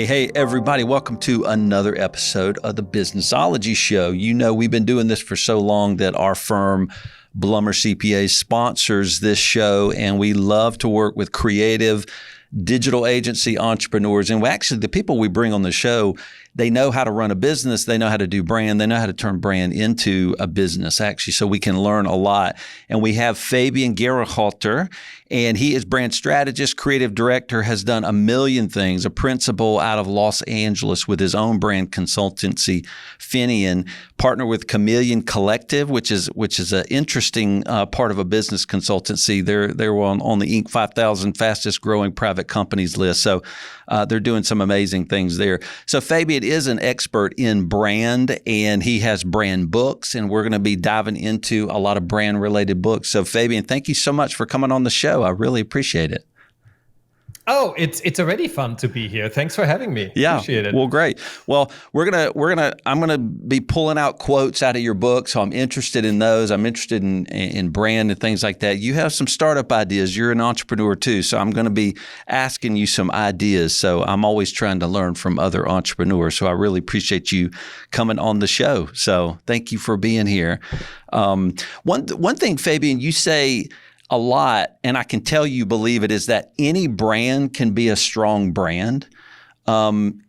Hey, everybody. Welcome to another episode of the Businessology Show. You know, we've been doing this for so long that our firm, Blummer CPA, sponsors this show, and we love to work with creative digital agency entrepreneurs. And actually, the people we bring on the show, they know how to run a business. They know how to do brand. They know how to turn brand into a business, actually. So we can learn a lot. And we have Fabian Geyrhalter, and he is brand strategist, creative director, has done a million things, a principal out of Los Angeles with his own brand consultancy, Finian, partner with Chameleon Collective, which is an interesting part of a business consultancy. They're on the Inc. 5000 fastest growing private companies list. So they're doing some amazing things there. So Fabian is an expert in brand, and he has brand books, and we're going to be diving into a lot of brand related books. So Fabian, thank you so much for coming on the show. I really appreciate it. Oh, it's already fun to be here. Thanks for having me. Yeah. Appreciate it. Well, great. Well, I'm gonna be pulling out quotes out of your book, so I'm interested in those. I'm interested in brand and things like that. You have some startup ideas. You're an entrepreneur too, so I'm going to be asking you some ideas. So I'm always trying to learn from other entrepreneurs. So I really appreciate you coming on the show. So thank you for being here. One thing, Fabian, you say a lot, and I can tell you believe it, is that any brand can be a strong brand. And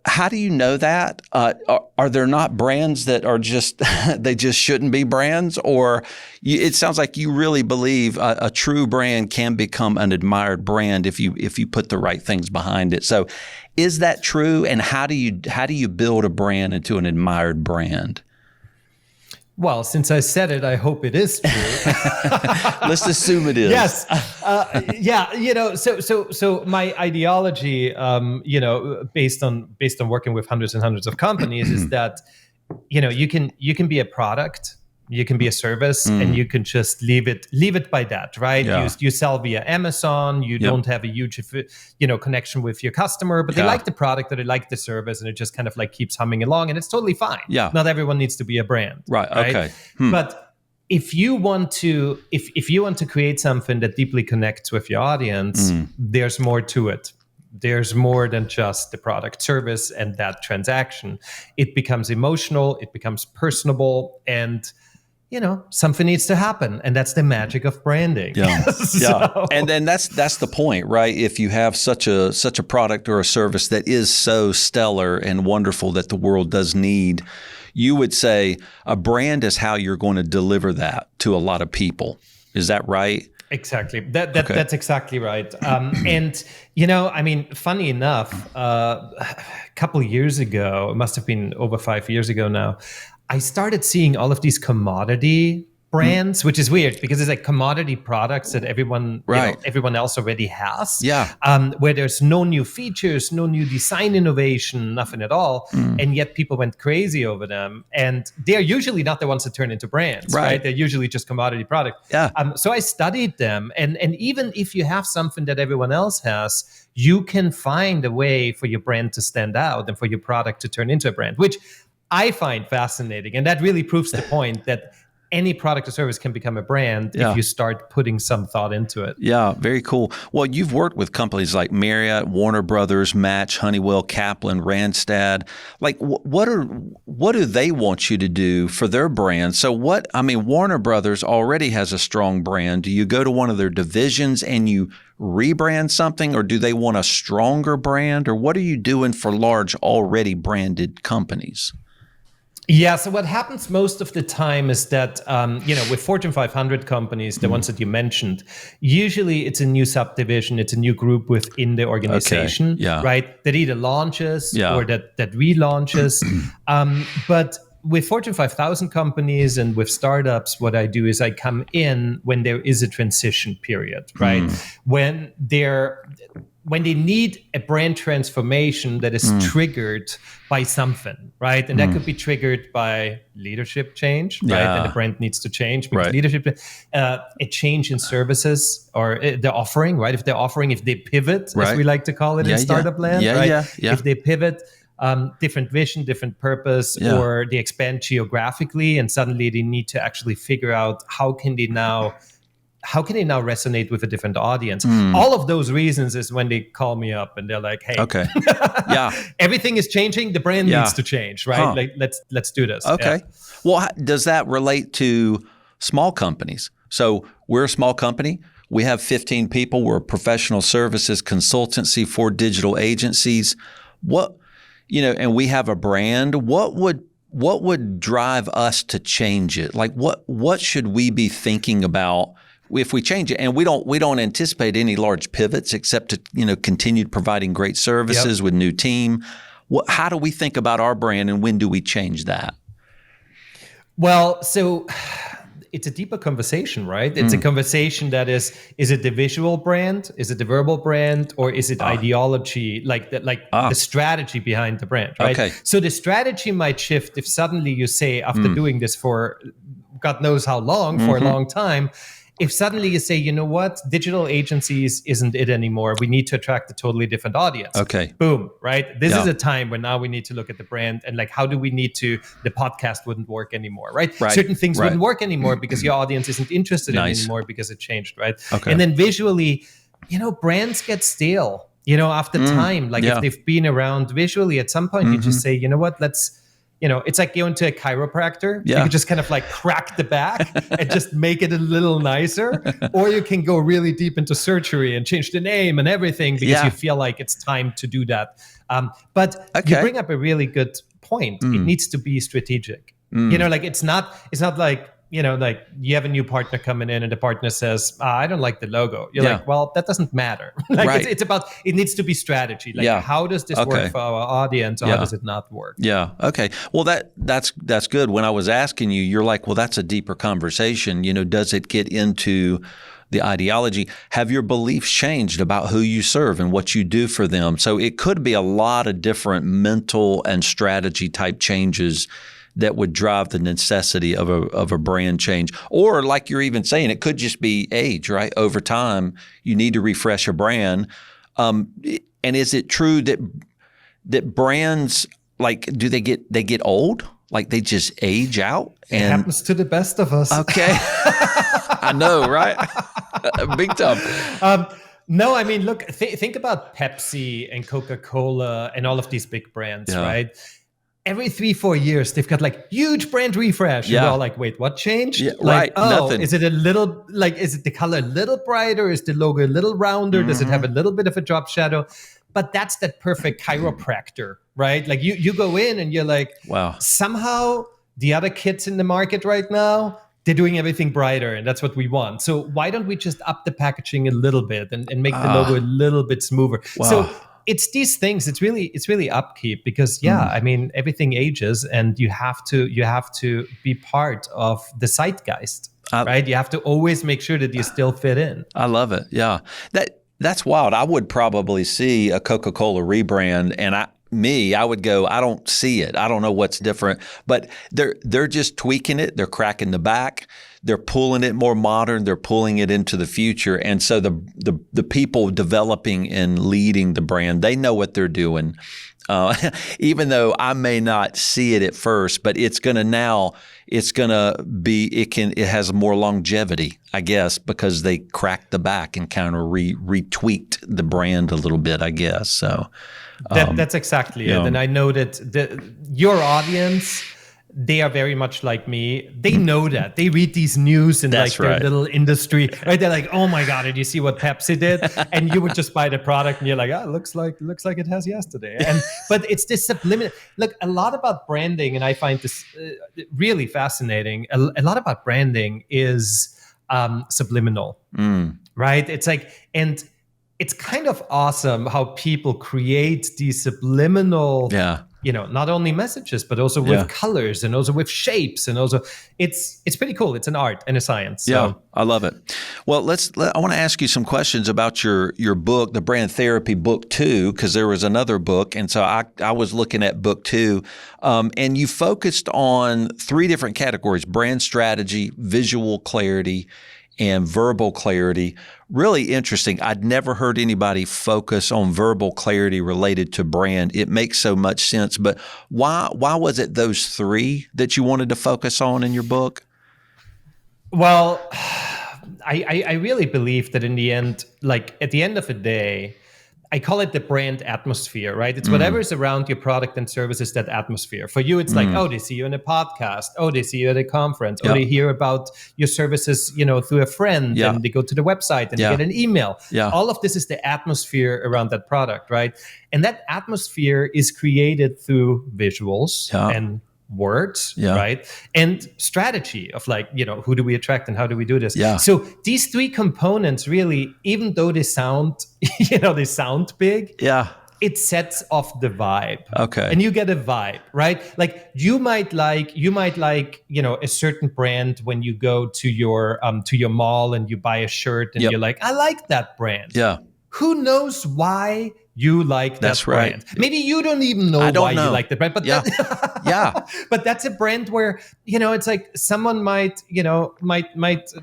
how do you know that? Are there not brands that are just they just shouldn't be brands? Or it sounds like you really believe a true brand can become an admired brand if you put the right things behind it. So, is that true? And how do you build a brand into an admired brand? Well, since I said it, I hope it is true. Let's assume it is. Yes. Yeah. So my ideology, based on working with hundreds and hundreds of companies, is that, you can be a product, you can be a service, and you can just leave it by that, right? Yeah. You sell via Amazon, you don't have a huge, connection with your customer, but they like the product or they like the service, and it just kind of like keeps humming along, and it's totally fine. Yeah. Not everyone needs to be a brand. Right. Okay. But if you want to create something that deeply connects with your audience, there's more to it. There's more than just the product, service, and that transaction. It becomes emotional, it becomes personable, and something needs to happen, and that's the magic of branding. Yeah, yeah. And then that's the point, right? If you have such a product or a service that is so stellar and wonderful that the world does need, you would say a brand is how you're going to deliver that to a lot of people. Is that right? Exactly. That's exactly right. And funny enough, a couple of years ago, it must have been over 5 years ago now, I started seeing all of these commodity brands, which is weird because it's like commodity products that everyone else already has. Yeah. Where there's no new features, no new design innovation, nothing at all. And yet people went crazy over them. And they're usually not the ones that turn into brands, right? They're usually just commodity products. Yeah. So I studied them. And even if you have something that everyone else has, you can find a way for your brand to stand out and for your product to turn into a brand, which I find fascinating. And that really proves the point that any product or service can become a brand if you start putting some thought into it. Yeah, very cool. Well, you've worked with companies like Marriott, Warner Brothers, Match, Honeywell, Kaplan, Randstad. Like, what do they want you to do for their brand? So Warner Brothers already has a strong brand. Do you go to one of their divisions and you rebrand something, or do they want a stronger brand? Or what are you doing for large, already branded companies? Yeah, so what happens most of the time is that, with Fortune 500 companies, the ones that you mentioned, usually it's a new subdivision, it's a new group within the organization, right? That either launches or that relaunches. But with Fortune 5000 companies and with startups, what I do is I come in when there is a transition period, right? When they need a brand transformation that is triggered by something, right? And that could be triggered by leadership change, right? And the brand needs to change because leadership, a change in services or the offering, right? If they pivot, as we like to call it in startup land, right? If they pivot, different vision, different purpose, or they expand geographically, and suddenly they need to actually figure out how can they now how can it now resonate with a different audience? All of those reasons is when they call me up and they're like, hey, Okay. Yeah. everything is changing. The brand needs to change, right? Huh. Like let's do this. Okay. Yeah. Well, does that relate to small companies? So we're a small company. We have 15 people. We're a professional services consultancy for digital agencies. And we have a brand. What would drive us to change it? Like what should we be thinking about if we change it? And we don't anticipate any large pivots except to, continue providing great services with new team. How do we think about our brand and when do we change that? Well, so it's a deeper conversation, right? It's a conversation that is it the visual brand? Is it the verbal brand? Or is it ideology, the strategy behind the brand, right? Okay. So the strategy might shift if suddenly you say, after doing this for God knows how long, for a long time, if suddenly you say, you know what, digital agencies isn't it anymore. We need to attract a totally different audience. Okay. Boom, right? This is a time when now we need to look at the brand and how do we need to, the podcast wouldn't work anymore, right? Certain things wouldn't work anymore because your audience isn't interested in anymore because it changed, right? Okay. And then visually, brands get stale, after time. If they've been around visually, at some point you just say, you know what, it's like going to a chiropractor. Yeah. You can just kind of crack the back and just make it a little nicer. Or you can go really deep into surgery and change the name and everything because you feel like it's time to do that. But you bring up a really good point. It needs to be strategic. It's not like, you have a new partner coming in and the partner says, I don't like the logo. You're like, well, that doesn't matter. Right. It's about, it needs to be strategy. How does this work for our audience or how does it not work? Yeah. Okay. Well, that's good. When I was asking you, you're like, well, that's a deeper conversation. Does it get into the ideology? Have your beliefs changed about who you serve and what you do for them? So it could be a lot of different mental and strategy type changes that would drive the necessity of a brand change. Or like you're even saying, it could just be age, right? Over time, you need to refresh a brand. And is it true that brands, do they get old? Like they just age out? It happens to the best of us. Okay. I know, right? Big time. No, I mean, look, think about Pepsi and Coca-Cola and all of these big brands, right? Every 3-4 years, they've got huge brand refresh. Yeah. You're all like, wait, what changed? Yeah, right. Nothing. Is it a little, is it the color a little brighter? Is the logo a little rounder? Does it have a little bit of a drop shadow? But that's that perfect chiropractor, right? You go in and you're like, wow, somehow the other kids in the market right now, they're doing everything brighter and that's what we want. So why don't we just up the packaging a little bit and make the logo a little bit smoother? Wow. So it's these things. It's really upkeep because I mean everything ages and you have to be part of the zeitgeist, right? You have to always make sure that you still fit in. I love it. Yeah, that's wild. I would probably see a CocaCola rebrand and I would go, I don't see it. I don't know what's different, but they're just tweaking it. They're cracking the back. They're pulling it more modern. They're pulling it into the future. And so the people developing and leading the brand, they know what they're doing. Even though I may not see it at first, but it has more longevity, I guess, because they cracked the back and kind of retweaked the brand a little bit, I guess. So that's exactly it. And I know that your audience, they are very much like me. They know that. They read these news in their little industry, right? They're like, oh my God, did you see what Pepsi did? And you would just buy the product and you're like, it looks like it has yesterday. But it's this subliminal. Look, a lot about branding, and I find this really fascinating. A lot about branding is subliminal, right? It's and it's kind of awesome how people create these subliminal not only messages, but also with colors and also with shapes. And also it's pretty cool. It's an art and a science. So. Yeah, I love it. Well, I want to ask you some questions about your book, the Brand Therapy Book 2, because there was another book. And so I was looking at Book 2, and you focused on 3 different categories: brand strategy, visual clarity, and verbal clarity. Really interesting. I'd never heard anybody focus on verbal clarity related to brand. It makes so much sense. But why was it those 3 that you wanted to focus on in your book? Well, I really believe that in the end, like at the end of the day, I call it the brand atmosphere, right? It's whatever is around your product and services, that atmosphere. For you, it's like, oh, they see you in a podcast. Oh, they see you at a conference. Oh, they hear about your services, through a friend, and they go to the website and they get an email. All of this is the atmosphere around that product, right? And that atmosphere is created through visuals and words, right? And strategy of like, who do we attract and how do we do this? So these three components really, even though they sound, they sound big, it sets off the vibe. Okay. And you get a vibe, right? Like you might like, a certain brand when you go to your mall and you buy a shirt and you're like, I like that brand. Yeah. Who knows why you like that brand? Right. Maybe you don't even know why you like the brand, but but that's a brand where, it's like someone might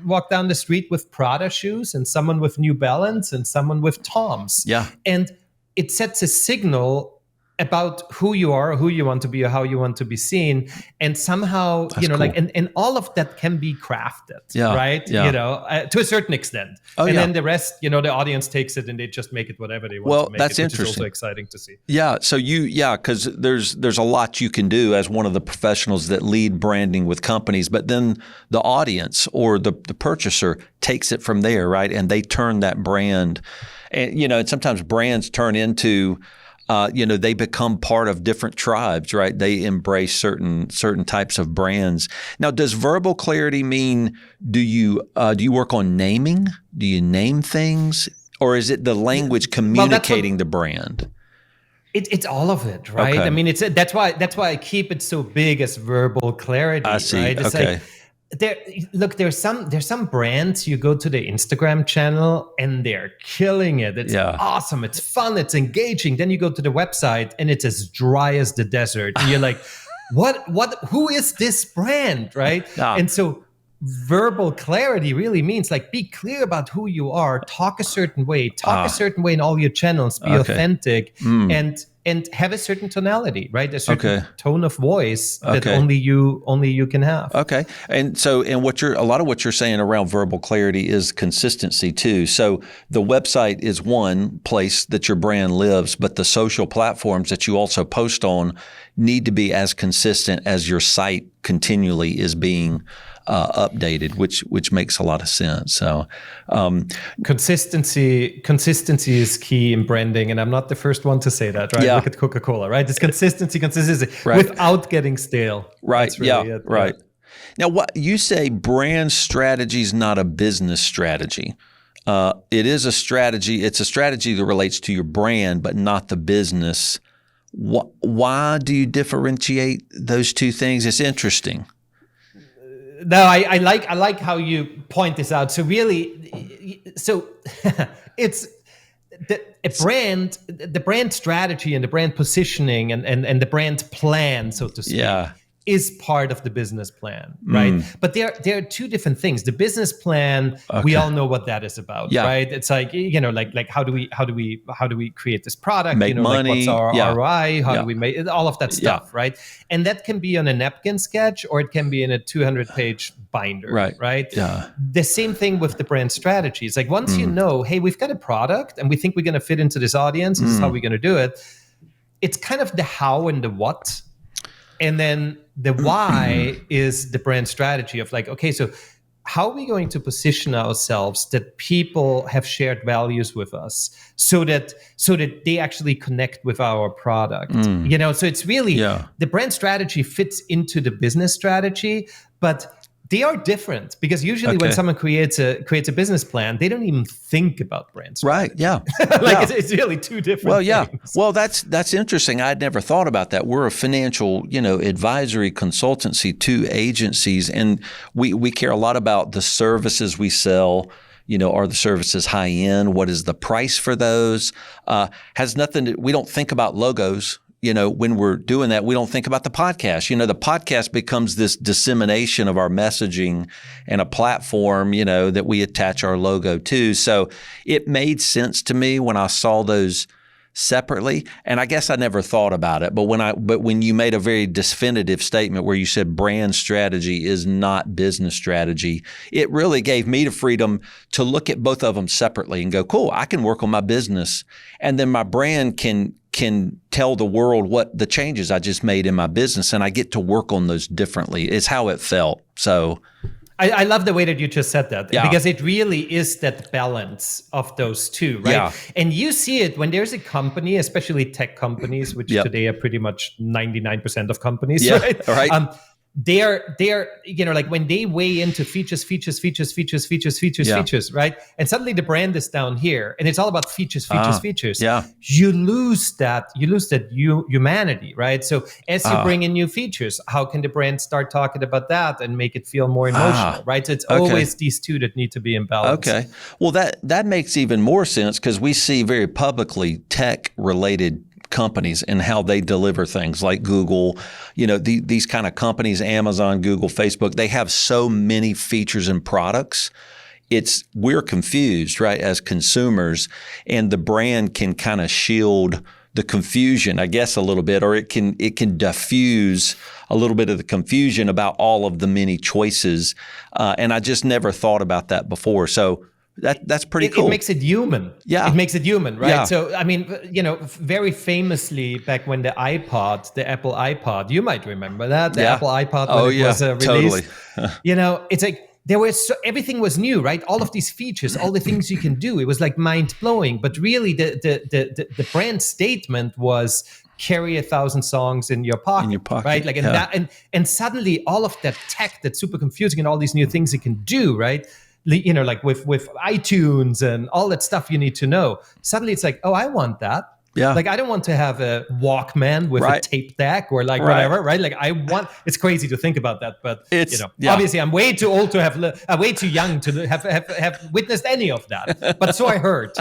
walk down the street with Prada shoes and someone with New Balance and someone with Tom's. Yeah. And it sets a signal about who you are, or who you want to be, or how you want to be seen. And somehow, cool. and all of that can be crafted, right? Yeah. To a certain extent. Then the rest, the audience takes it and they just make it whatever they want to make that's it, which interesting. is also exciting to see. Yeah. So because there's a lot you can do as one of the professionals that lead branding with companies, but then the audience or the purchaser takes it from there, right? And they turn that brand, and and sometimes brands turn into they become part of different tribes, right? They embrace certain types of brands. Now, does verbal clarity mean do you work on naming? Do you name things, or is it the language communicating the brand? It's all of it, right? Okay. I mean, that's why I keep it so big as verbal clarity. I see. Right? It's okay. There's some brands, you go to the Instagram channel and they're killing it. It's awesome. It's fun. It's engaging. Then you go to the website and it's as dry as the desert. And you're like, who is this brand? Right. And so verbal clarity really means like, be clear about who you are, talk a certain way in all your channels, be authentic and have a certain tonality, right? A certain tone of voice that only you can have. Okay. And so, a lot of what you're saying around verbal clarity is consistency too. So the website is one place that your brand lives, but the social platforms that you also post on need to be as consistent as your site continually is being updated, which makes a lot of sense. So, consistency is key in branding, and I'm not the first one to say that. Right? Look at Coca-Cola. Right? It's consistency, without getting stale. Right. That's really it. Right. Now, what you say, brand strategy is not a business strategy. It is a strategy. It's a strategy that relates to your brand, but not the business. Why do you differentiate those two things? It's interesting. No, I like how you point this out. So really, it's the brand strategy and the brand positioning and the brand plan, so to speak, is part of the business plan, right? But there are two different things. The business plan, we all know what that is about, right? It's like, like how do we create this product? Make money. Like what's our ROI? How do we make all of that stuff, right? And that can be on a napkin sketch or it can be in a 200-page binder, right? Yeah. The same thing with the brand strategy. It's like once you know, hey, we've got a product and we think we're going to fit into this audience. This is how we're going to do it. It's kind of the how and the what. And then the why is the brand strategy of like, okay, so how are we going to position ourselves that people have shared values with us so that they actually connect with our product? So it's really the brand strategy fits into the business strategy, but they are different because usually when someone creates a business plan, they don't even think about brand strategy. Right. Yeah. It's really two different things. Well, that's interesting. I'd never thought about that. We're a financial, advisory consultancy to agencies, and we care a lot about the services we sell. Are the services high end? What is the price for those? Has nothing we don't think about logos. When we're doing that, we don't think about the podcast. The podcast becomes this dissemination of our messaging and a platform, that we attach our logo to. So it made sense to me when I saw those separately. And I guess I never thought about it, but when you made a very definitive statement where you said brand strategy is not business strategy, it really gave me the freedom to look at both of them separately and go, cool, I can work on my business, and then my brand can tell the world what the changes I just made in my business, and I get to work on those differently. It's how it felt. So I love the way that you just said that, because it really is that balance of those two, right? Yeah. And you see it when there's a company, especially tech companies, which today are pretty much 99% of companies, right? Right. They're like when they weigh into features, right? And suddenly the brand is down here, and it's all about features. Yeah. You lose that humanity, right? So as you bring in new features, how can the brand start talking about that and make it feel more emotional, right? So it's always these two that need to be in balance. Okay. Well, that makes even more sense, because we see very publicly tech-related companies and how they deliver things like Google, these kind of companies, Amazon, Google, Facebook, they have so many features and products. We're confused, right, as consumers, and the brand can kind of shield the confusion, I guess, a little bit, or it can diffuse a little bit of the confusion about all of the many choices. And I just never thought about that before. So that's pretty cool. It makes it human. Yeah. It makes it human, right? Yeah. So, I mean, very famously back when the Apple iPod, you might remember that, the Apple iPod when it was released. Totally. It's like everything was new, right? All of these features, all the things you can do. It was like mind blowing. But really, the brand statement was carry 1,000 songs in your pocket, right? Like, and suddenly all of that tech that's super confusing and all these new things it can do, right? Like with iTunes and all that stuff you need to know. Suddenly it's like, oh, I want that. Yeah. Like, I don't want to have a Walkman with a tape deck or like whatever, right? Like, it's crazy to think about that, but obviously I'm way too old to way too young to have witnessed any of that. But so I heard.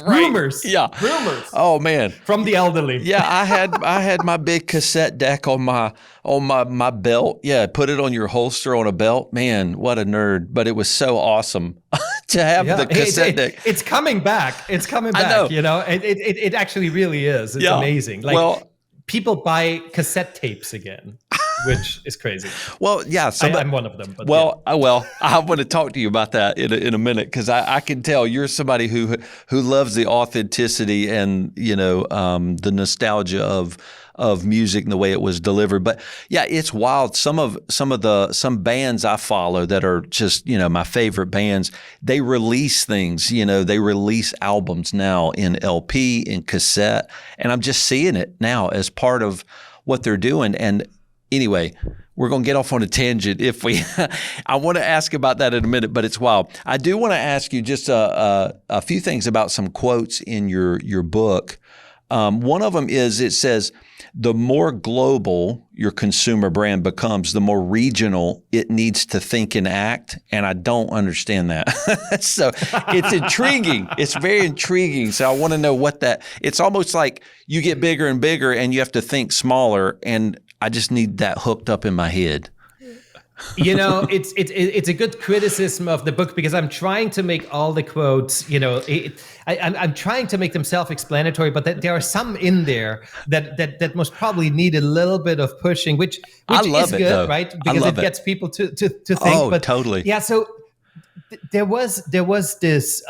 Rumors. Yeah. Rumors. Oh man. From the elderly. Yeah, I had my big cassette deck on my belt. Yeah, put it on your holster on a belt. Man, what a nerd. But it was so awesome to have the cassette deck. It's coming back. It's coming back. I know. It actually really is. It's amazing. Like, people buy cassette tapes again, which is crazy. Well, yeah. I'm one of them. But I want to talk to you about that in a minute, because I can tell you're somebody who loves the authenticity and the nostalgia of music and the way it was delivered. But yeah, it's wild. Some bands I follow that are just, my favorite bands, they release things, they release albums now in LP, in cassette, and I'm just seeing it now as part of what they're doing. And anyway, we're going to get off on a tangent I want to ask about that in a minute, but it's wild. I do want to ask you just a few things about some quotes in your book. One of them is, it says, the more global your consumer brand becomes, the more regional it needs to think and act. And I don't understand that. So it's intriguing. It's very intriguing. So I want to know it's almost like you get bigger and bigger and you have to think smaller. And I just need that hooked up in my head. It's a good criticism of the book, because I'm trying to make all the quotes, I'm trying to make them self-explanatory, but there are some in there that most probably need a little bit of pushing, which I love is it, good, though. right? Because it gets people to think. Oh, but totally. Yeah. So there was this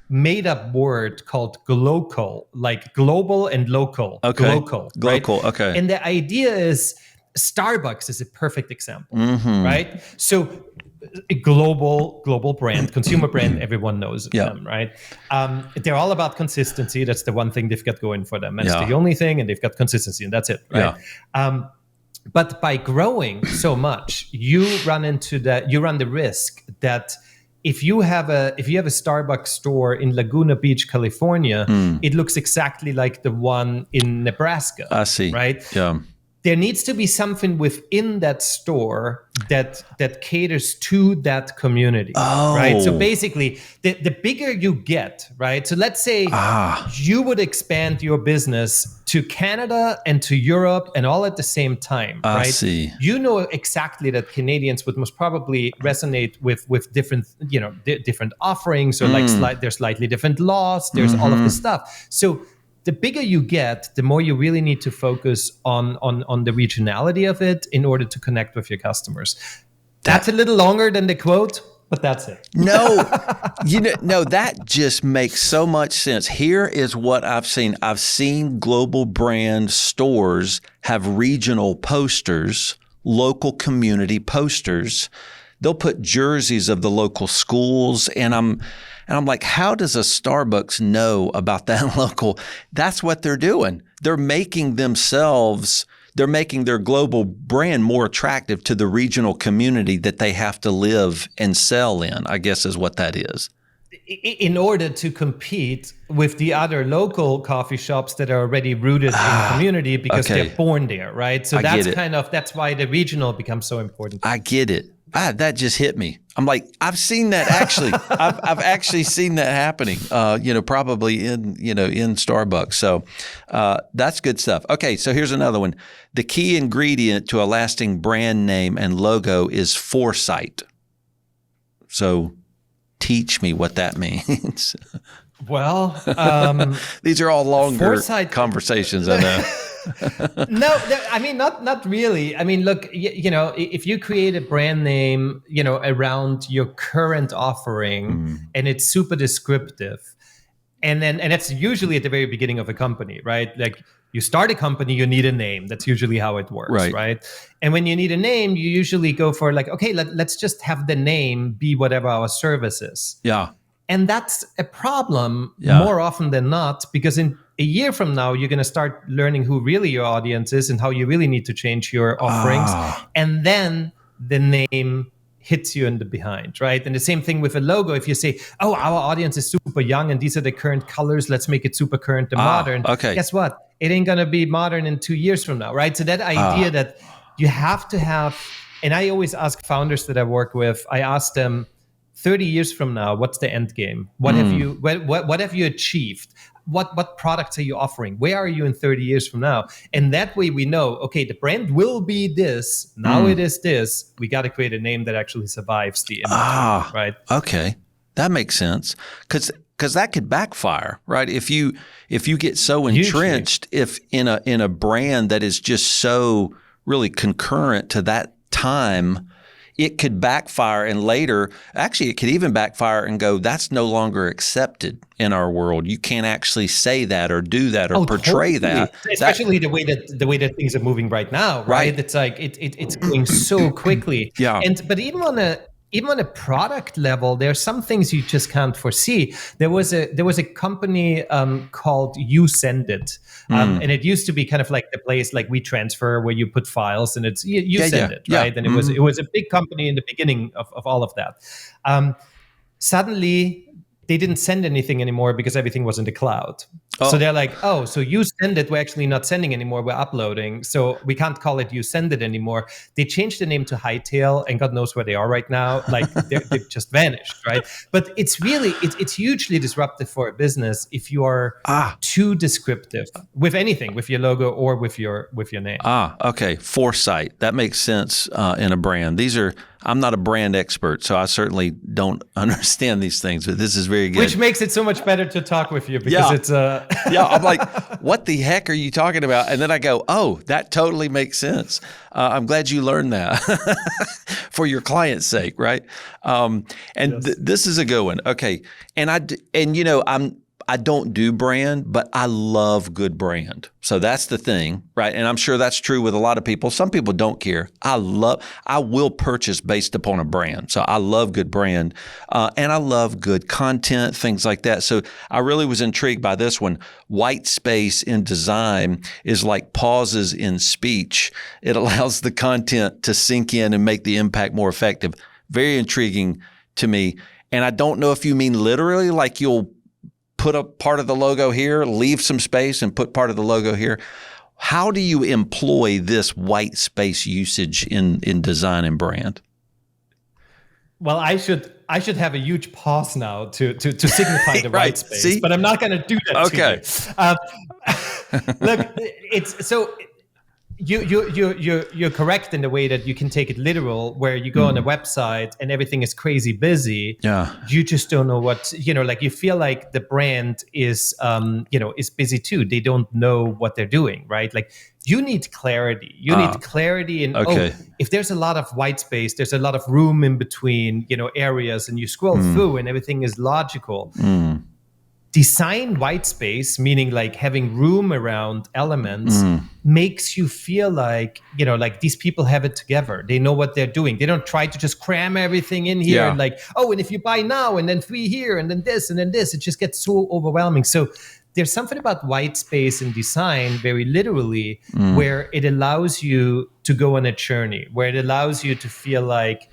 made-up word called glocal, like global and local. Okay. Glocal. Glocal. Right? Okay. And the idea is, Starbucks is a perfect example, right? So a global brand, consumer brand, everyone knows them, right? They're all about consistency. That's the one thing they've got going for them. That's the only thing, and they've got consistency, and that's it, right? Yeah. But by growing so much, you run the risk that if you have a Starbucks store in Laguna Beach, California, it looks exactly like the one in Nebraska. I see. Right? Yeah. There needs to be something within that store that caters to that community, right? So basically, the bigger you get, right? So let's say you would expand your business to Canada and to Europe and all at the same time, right? I see. You know exactly that Canadians would most probably resonate with different, different offerings, or like they're slightly different laws. There's all of this stuff. So the bigger you get, the more you really need to focus on the regionality of it in order to connect with your customers. That's a little longer than the quote, but that's it. No, that just makes so much sense. Here is what I've seen. I've seen global brand stores have regional posters, local community posters. They'll put jerseys of the local schools, and I'm like, how does a Starbucks know about that local? That's what they're doing. They're making their global brand more attractive to the regional community that they have to live and sell in, I guess is what that is. In order to compete with the other local coffee shops that are already rooted in community because they're born there, right? So that's why the regional becomes so important. I get it. That just hit me. I'm like, I've seen that actually. I've actually seen that happening. Probably in Starbucks. So that's good stuff. Okay, so here's another one. The key ingredient to a lasting brand name and logo is foresight. So teach me what that means. Well, these are all longer conversations, I know. No, I mean, not really. I mean, look, if you create a brand name, around your current offering and it's super descriptive, and that's usually at the very beginning of a company, right? Like you start a company, you need a name. That's usually how it works, right? And when you need a name, you usually go for like, okay, let's just have the name be whatever our service is. Yeah. And that's a problem more often than not, because in a year from now, you're going to start learning who really your audience is and how you really need to change your offerings. And then the name hits you in the behind, right? And the same thing with a logo. If you say, oh, our audience is super young and these are the current colors, let's make it super current and modern. Okay. Guess what? It ain't going to be modern in 2 years from now, right? So that idea that you have to have, and I always ask founders that I work with, I ask them, 30 years from now, what's the end game? What have you achieved? What products are you offering? Where are you in 30 years from now? And that way we know, okay, the brand will be this. Now it is this. We got to create a name that actually survives the industry, right? Okay. That makes sense. Because that could backfire, right? If you get so entrenched, if in a brand that is just so really concurrent to that time, it could backfire, and later, actually, it could even backfire and go, that's no longer accepted in our world. You can't actually say that or do that or portray that. Especially the way that things are moving right now, right? It's like it's going so quickly. Yeah. But even on a product level, there are some things you just can't foresee. There was a company called You Send It, and it used to be kind of like the place like WeTransfer where you put files and it's you send it, right? And it was a big company in the beginning of all of that. Suddenly, they didn't send anything anymore because everything was in the cloud. So they're like, so You Send It, we're actually not sending anymore, we're uploading. So we can't call it You Send It anymore. They changed the name to Hightail, and God knows where they are right now. Like they've just vanished, right? But it's hugely disruptive for a business if you are too descriptive with anything, with your logo or with your name. Okay. Foresight. That makes sense in a brand. I'm not a brand expert, so I certainly don't understand these things, but this is very good. Which makes it so much better to talk with you because it's I'm like, what the heck are you talking about? And then I go, oh, that totally makes sense. I'm glad you learned that for your client's sake, right? This is a good one. Okay. I don't do brand, but I love good brand. So that's the thing, right? And I'm sure that's true with a lot of people. Some people don't care. I will purchase based upon a brand. So I love good brand, and I love good content, things like that. So I really was intrigued by this one. White space in design is like pauses in speech. It allows the content to sink in and make the impact more effective. Very intriguing to me. And I don't know if you mean literally, like you'll put a part of the logo here, leave some space and put part of the logo here. How do you employ this white space usage in design and brand? Well, I should have a huge pause now to signify the white space, See? But I'm not going to do that. Okay. To you. Look, You're correct in the way that you can take it literal, where you go on a website and everything is crazy busy. Yeah. You just don't know what, like you feel like the brand is is busy too. They don't know what they're doing, right? Like you need clarity. You need clarity in if there's a lot of white space, there's a lot of room in between, areas, and you scroll through and everything is logical. Design white space, meaning like having room around elements, makes you feel like, like these people have it together. They know what they're doing. They don't try to just cram everything in here and like, and if you buy now and then 3 here and then this and then this, it just gets so overwhelming. So there's something about white space in design, very literally, where it allows you to go on a journey, where it allows you to feel like,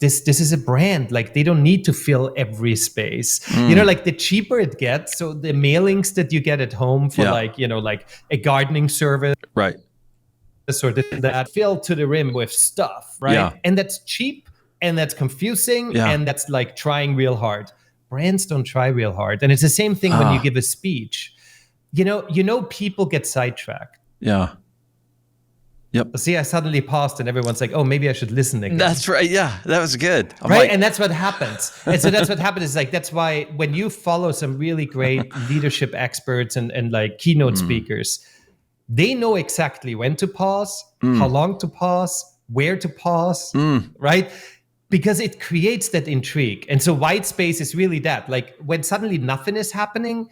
this is a brand. Like they don't need to fill every space. Like the cheaper it gets, so the mailings that you get at home for like a gardening service, right, or this and that, filled to the rim with stuff, right? And that's cheap, and that's confusing, and that's like trying real hard. Brands don't try real hard, and it's the same thing when you give a speech. People get sidetracked. Yeah. Yep. See, I suddenly paused and everyone's like, oh, maybe I should listen again. That's right. Yeah, that was good. Right. And that's what happens. And so that's what happens is like, that's why when you follow some really great leadership experts and like keynote speakers, they know exactly when to pause, how long to pause, where to pause, right? Because it creates that intrigue. And so white space is really that. Like when suddenly nothing is happening,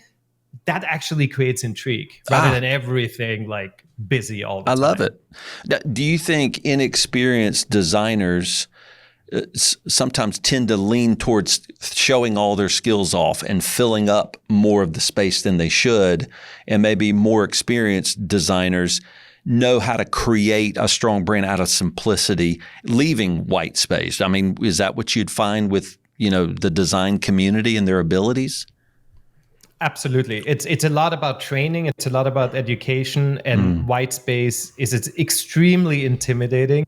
that actually creates intrigue rather than everything like busy all the time. I love it. Now, do you think inexperienced designers sometimes tend to lean towards showing all their skills off and filling up more of the space than they should, and maybe more experienced designers know how to create a strong brand out of simplicity, leaving white space? I mean, is that what you'd find with, the design community and their abilities? Absolutely. It's a lot about training. It's a lot about education, and white space it's extremely intimidating,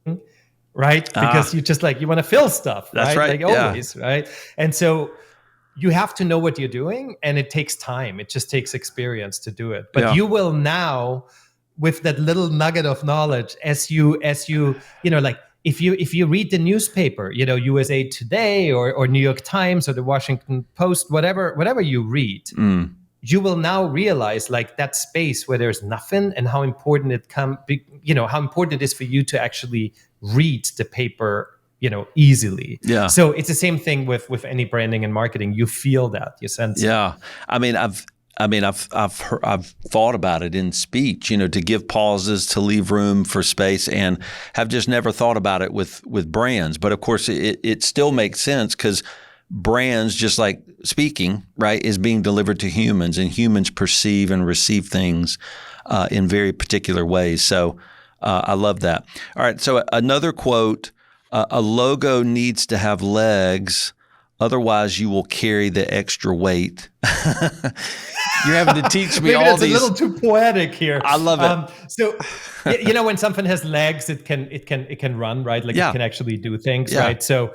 right? Because you just like, you want to fill stuff, that's right? Like always, right? And so you have to know what you're doing, and it takes time. It just takes experience to do it. But you will now, with that little nugget of knowledge, as you like, if you read the newspaper, USA Today or New York Times or the Washington Post, whatever you read, you will now realize like that space where there's nothing, and how important how important it is for you to actually read the paper, easily. Yeah. So it's the same thing with any branding and marketing. You feel that, you sense. Yeah. I've thought about it in speech, to give pauses, to leave room for space, and have just never thought about it with brands. But of course, it still makes sense, because brands, just like speaking, right, is being delivered to humans, and humans perceive and receive things in very particular ways. So I love that. All right. So another quote: "A logo needs to have legs. Otherwise, you will carry the extra weight." You're having to teach me all these. It's a little too poetic here. I love it. So, when something has legs, it can run, right? Like it can actually do things, right? So,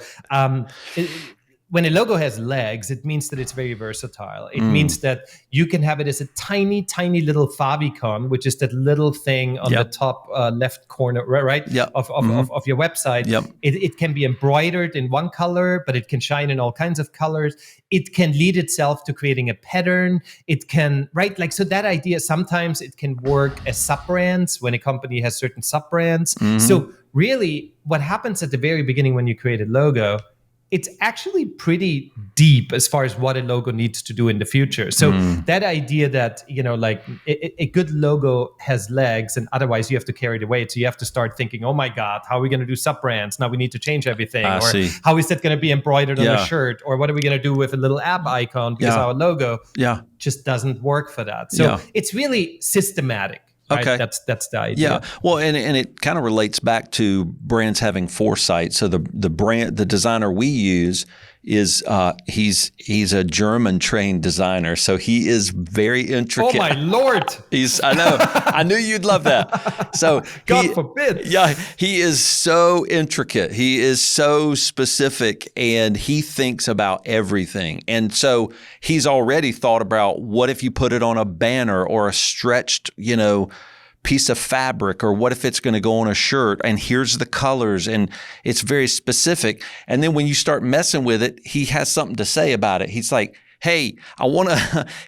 when a logo has legs, it means that it's very versatile. It means that you can have it as a tiny, tiny little favicon, which is that little thing on the top left corner, right? Of your website. It can be embroidered in one color, but it can shine in all kinds of colors. It can lead itself to creating a pattern. It can, right? Like, so that idea, sometimes it can work as sub-brands when a company has certain sub-brands. So really, what happens at the very beginning when you create a logo, it's actually pretty deep as far as what a logo needs to do in the future. So that idea that, like a good logo has legs, and otherwise you have to carry the weight. So you have to start thinking, oh my God, how are we going to do sub-brands? Now we need to change everything. How is that going to be embroidered on a shirt? Or what are we going to do with a little app icon? Because our logo just doesn't work for that. So it's really systematic. Right? Okay, that's the idea. Yeah, well, and it kind of relates back to brands having foresight. So the designer we use is he's a German trained designer, so he is very intricate. Oh my Lord! I know. I knew you'd love that. So God forbid. Yeah, he is so intricate. He is so specific, and he thinks about everything. And so he's already thought about, what if you put it on a banner or a stretched, piece of fabric, or what if it's going to go on a shirt, and here's the colors, and it's very specific. And then when you start messing with it, he has something to say about it. He's like, hey,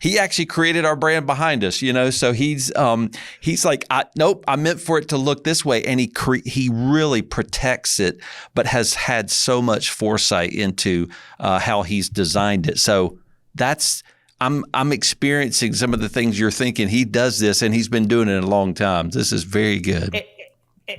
he actually created our brand behind us, so he's like, nope, I meant for it to look this way. And he really protects it, but has had so much foresight into how he's designed it. So I'm experiencing some of the things you're thinking. He does this, and he's been doing it a long time. This is very good.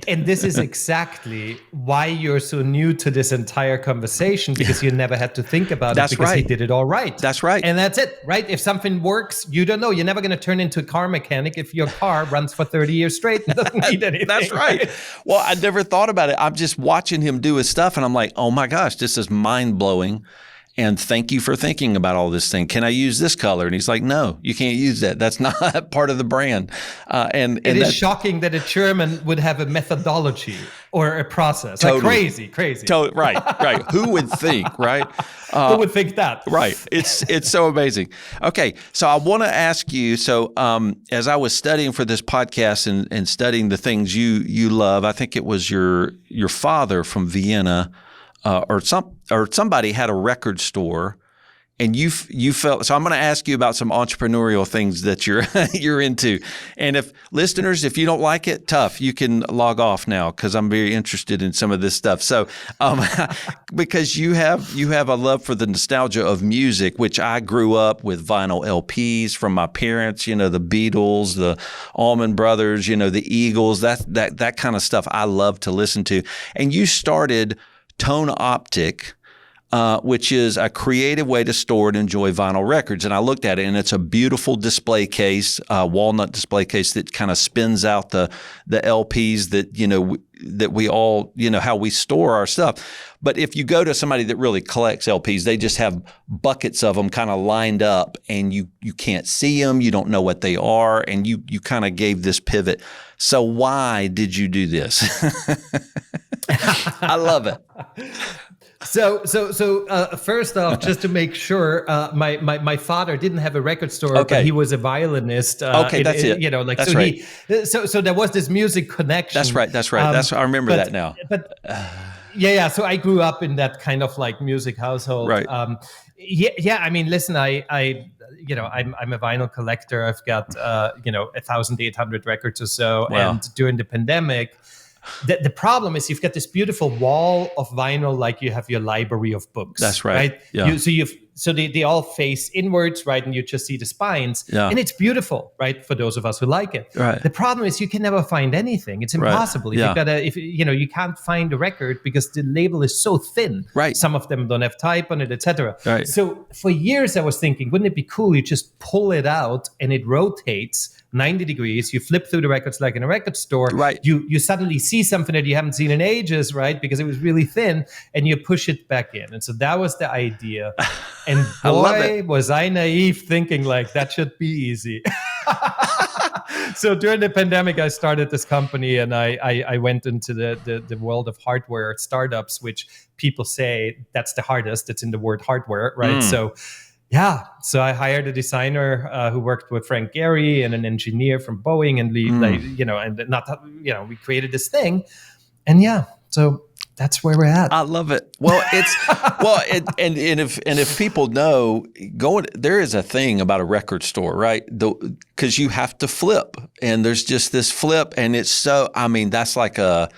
And this is exactly why you're so new to this entire conversation, because you never had to think about it, because he did it all right. That's right. And that's it, right? If something works, you don't know. You're never going to turn into a car mechanic if your car runs for 30 years straight and doesn't need anything. That's right. Well, I never thought about it. I'm just watching him do his stuff, and I'm like, oh my gosh, this is mind-blowing. And thank you for thinking about all this thing. Can I use this color? And he's like, no, you can't use that. That's not part of the brand. And it is shocking that a German would have a methodology or a process. Totally. Like crazy. Right. Who would think, right? Who would think that? Right. It's so amazing. Okay. So I want to ask you, as I was studying for this podcast and studying the things you love, I think it was your father from Vienna, or somebody had a record store, and you felt. So I'm going to ask you about some entrepreneurial things that you're into. And if you don't like it, tough, you can log off now, because I'm very interested in some of this stuff. So because you have a love for the nostalgia of music, which I grew up with vinyl LPs from my parents. The Beatles, the Allman Brothers, the Eagles, that kind of stuff I love to listen to. And you started Tone Optic, which is a creative way to store and enjoy vinyl records. And I looked at it, and it's a beautiful display case, walnut display case that kind of spins out the LPs that we all, how we store our stuff. But if you go to somebody that really collects LPs, they just have buckets of them kind of lined up, and you can't see them. You don't know what they are. And you kind of gave this pivot. So why did you do this? I love it. So first off, just to make sure, my father didn't have a record store, but he was a violinist. That's it. That's right. So there was this music connection. That's right. I remember that now. But yeah. So I grew up in that kind of like music household. Right. I mean, listen, I'm a vinyl collector. I've got 1,800 records or so, wow. And during the pandemic. The problem is you've got this beautiful wall of vinyl, like you have your library of books. That's right. Yeah. So they all face inwards, right? And you just see the spines. Yeah. And it's beautiful, right? For those of us who like it. Right. The problem is you can never find anything. It's impossible. Right. Yeah. You can't find a record because the label is so thin. Right. Some of them don't have type on it, etc. Right. So for years I was thinking, wouldn't it be cool? You just pull it out and it rotates 90 degrees. You flip through the records like in a record store. Right. You suddenly see something that you haven't seen in ages, right? Because it was really thin, and you push it back in. And so that was the idea. And boy, was I naive thinking like that should be easy. So during the pandemic, I started this company, and I went into the world of hardware startups, which people say that's the hardest. It's in the word hardware, right? So I hired a designer who worked with Frank Gehry and an engineer from Boeing, and we created this thing, and so that's where we're at. I love it. Well, if people know, there is a thing about a record store, right? Because you have to flip, and there's just this flip, and it's so. I mean, that's like a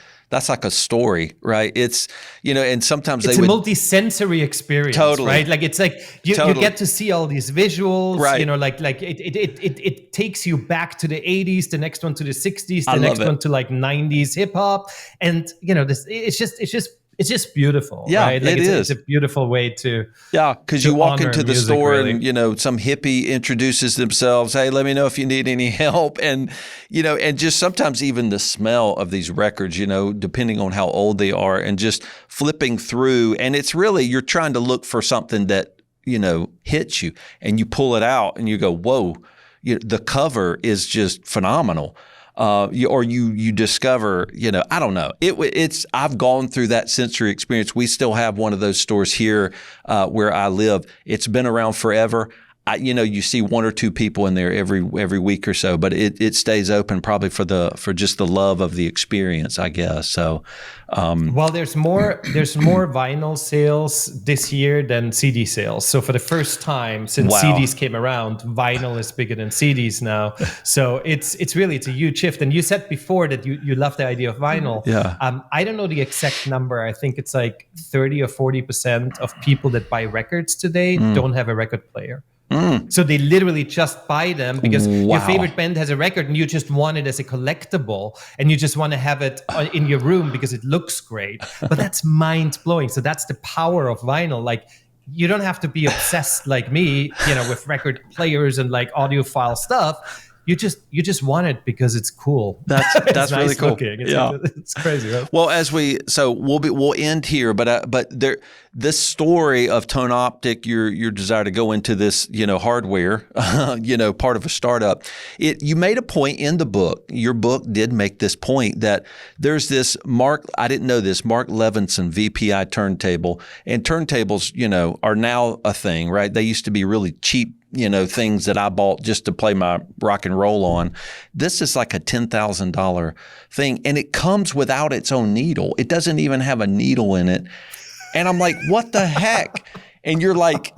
story, right? It's, and sometimes it's a multi-sensory experience, totally, right? Like it's like you get to see all these visuals, right? Like it takes you back to the 80s, the next one to the 60s, the next one to like 90s hip hop, and it's just beautiful, right? Like it's a beautiful way to because you walk into the store and some hippie introduces themselves. Hey, let me know if you need any help, and and just sometimes even the smell of these records, depending on how old they are, and just flipping through, and it's really you're trying to look for something that hits you, and you pull it out, and you go, whoa, the cover is just phenomenal. You discover, I don't know. I've gone through that sensory experience. We still have one of those stores here where I live. It's been around forever. you see one or two people in there every week or so, but it stays open probably for just the love of the experience, I guess. So, well, there's more vinyl sales this year than CD sales. So for the first time since CDs came around, vinyl is bigger than CDs now. So it's a huge shift. And you said before that you love the idea of vinyl. Yeah. I don't know the exact number. I think it's like 30 or 40% of people that buy records today don't have a record player. So they literally just buy them because your favorite band has a record and you just want it as a collectible and you just want to have it in your room because it looks great. But that's mind blowing. So that's the power of vinyl. Like, you don't have to be obsessed like me, with record players and like audiophile stuff. You just want it because it's cool. That's it's really nice cool. Looking. It's crazy, right? Well, we'll end here, but this story of Tone Optic, your desire to go into this, hardware, part of a startup. You made a point in the book. Your book did make this point that there's this I didn't know this, Mark Levinson VPI turntable, and turntables, are now a thing, right? They used to be really cheap, things that I bought just to play my rock and roll on. This is like a $10,000 thing, and it comes without its own needle. It doesn't even have a needle in it. And I'm like, what the heck? And you're like,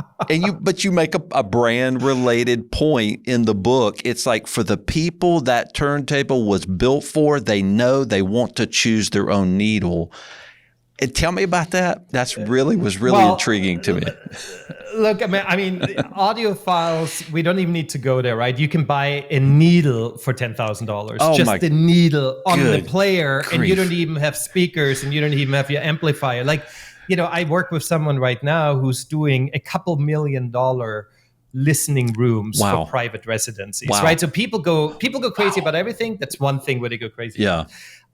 but you make a brand related point in the book. It's like, for the people that turntable was built for, they know they want to choose their own needle. And tell me about that. Was really intriguing to me. Look, I mean, audiophiles, we don't even need to go there, right? You can buy a needle for $10,000. Just the needle on the player, and you don't even have speakers, and you don't even have your amplifier. Like, I work with someone right now who's doing a couple $1 million listening rooms for private residencies, right? So people go crazy about everything. That's one thing where they go crazy. Yeah.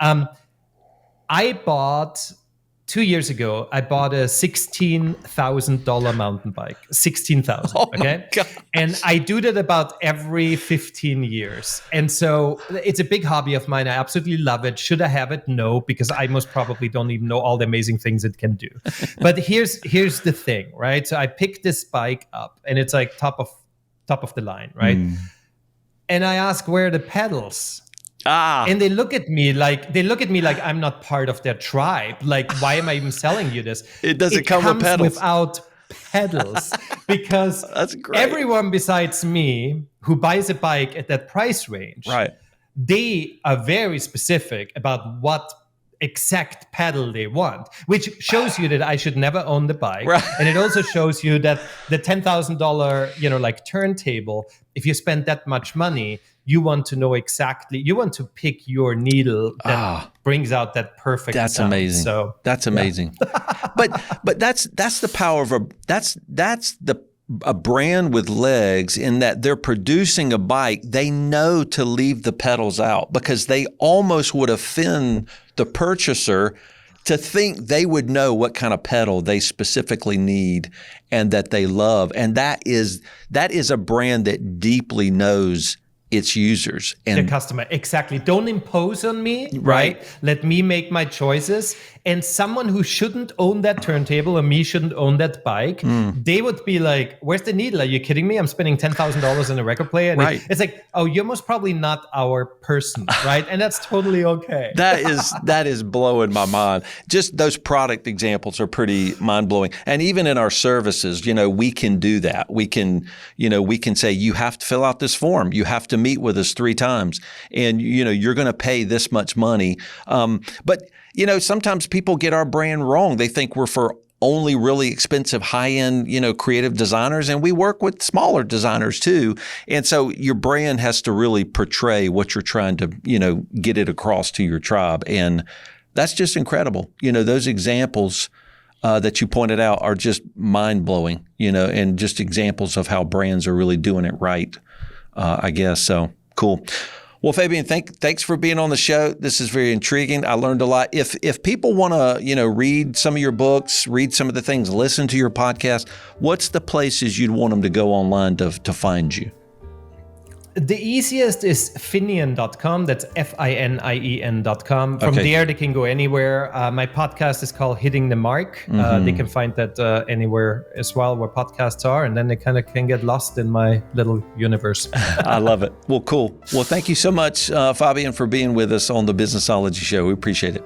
I bought 2 years ago, I bought a $16,000 mountain bike. $16,000. Okay. And I do that about every 15 years. And so it's a big hobby of mine. I absolutely love it. Should I have it? No, because I most probably don't even know all the amazing things it can do. But here's the thing, right? So I picked this bike up and it's like top of the line, right? And I ask, where are the pedals? And they look at me like I'm not part of their tribe. Like, why am I even selling you this? It doesn't come with pedals. Without pedals, because that's great. Everyone besides me who buys a bike at that price range, right? They are very specific about what exact pedal they want, which shows you that I should never own the bike. Right. And it also shows you that the $10,000, like turntable, if you spend that much money, you want to know exactly, you want to pick your needle that brings out that perfect sound. That's amazing. So that's amazing. But that's the power of a brand with legs, in that they're producing a bike. They know to leave the pedals out because they almost would offend the purchaser to think they would know what kind of pedal they specifically need and that they love. And that is a brand that deeply knows its users and the customer. Exactly. Don't impose on me, right? Let me make my choices. And someone who shouldn't own that turntable, or me shouldn't own that bike, they would be like, where's the needle? Are you kidding me? I'm spending $10,000 on a record player. And it's like, oh, you're most probably not our person, right? And that's totally okay. That is blowing my mind. Just those product examples are pretty mind blowing. And even in our services, we can do that. We can say, you have to fill out this form. You have to meet with us 3 times, and you're going to pay this much money. But sometimes people get our brand wrong. They think we're for only really expensive, high-end, creative designers, and we work with smaller designers too. And so your brand has to really portray what you're trying to, get it across to your tribe. And that's just incredible. Those examples that you pointed out are just mind-blowing, and just examples of how brands are really doing it right. I guess. So cool. Well, Fabian, thanks for being on the show. This is very intriguing. I learned a lot. If people want to, read some of your books, read some of the things, listen to your podcast, what's the places you'd want them to go online to find you? The easiest is Finien.com. That's FINIEN.com. From there, they can go anywhere. My podcast is called Hitting the Mark. They can find that anywhere as well where podcasts are, and then they kind of can get lost in my little universe. I love it. Well, cool. Well, thank you so much, Fabian, for being with us on the Businessology Show. We appreciate it.